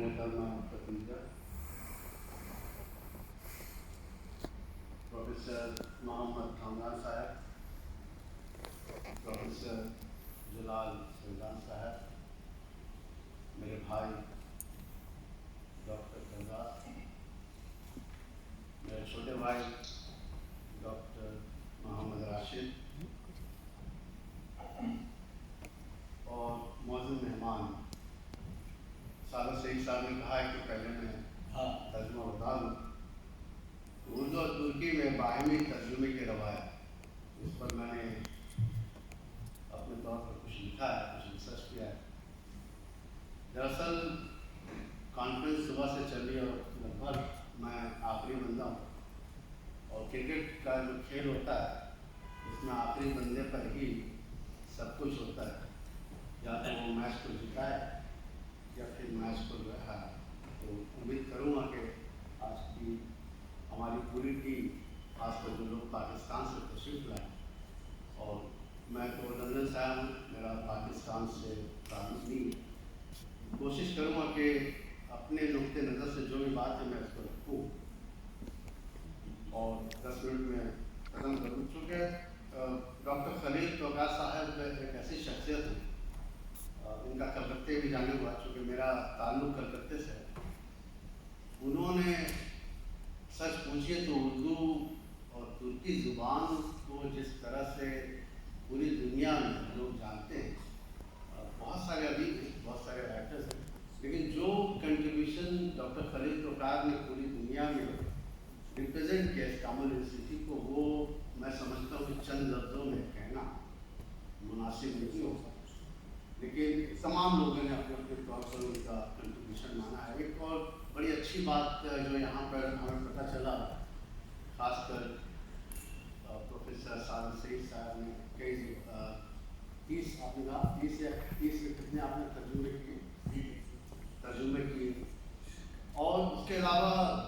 محترمہ فتیجہ پروفیسر محمد خاندان صاحب، پروفیسر جلال سلطان صاحب، میرے بھائی ڈاکٹر فیضاز، میرے چھوٹے بھائی ڈاکٹر محمد راشد اور معزز مہمان، سادہ سعید صاحب نے کہا ہے کہ پہلے میں ترجمہ بتا دوں۔ اردو اور ترکی میں باہمی ترجمے کی روایت، اس پر میں نے اپنے طور پر کچھ لکھا ہے، کچھ ریسرچ کیا ہے۔ دراصل کانفرنس صبح سے چل رہی ہے اور لگ بھگ میں آخری بندہ ہوں، اور کرکٹ کا جو کھیل ہوتا ہے اس میں آخری بندے پر ہی سب کچھ ہوتا ہے، یا تو وہ میچ کو جیتا ہے یا پھر میچ کو جو ہے۔ تو امید کروں گا کہ آج کی ہماری پوری ٹیم، خاص کر جو لوگ پاکستان سے تشریف لائیں، اور میں تو لندن سے آیا ہوں، میرا پاکستان سے تعلق نہیں ہے، کوشش کروں گا کہ اپنے نقطۂ نظر سے جو بھی بات ہے میں اس کو رکھوں اور 10 منٹ میں ختم کروں۔ چونکہ ڈاکٹر خلیل توقع صاحب ایک ایسی شخصیت ہے، ان کا کلکتے بھی جانے ہوا، چونکہ میرا تعلق کلکتے سے ہے۔ انہوں نے سچ پوچھیے تو اردو اور ترکی زبان کو جس طرح سے پوری دنیا میں لوگ جانتے ہیں، بہت سارے ادیب ہیں، بہت سارے رائٹرز ہیں، لیکن جو کنٹریبیوشن ڈاکٹر خلیل توقع نے پوری دنیا میں ریپرزینٹ کیا استانبول یونیورسٹی کو، وہ میں سمجھتا ہوں کہ چند لفظوں میں کہنا مناسب نہیں ہوگا، لیکن تمام لوگوں نے اپنے اپنے طور پر ان کا کنٹریبیوشن مانا ہے۔ ایک اور بڑی اچھی بات جو یہاں پر ہمیں پتہ چلا، خاص کر پروفیسر سعد سعید صاحب نے کئی 30 آپ نے کہا 30 یا 30 میں کتنے آپ نے ترجمے کیے، اور اس کے علاوہ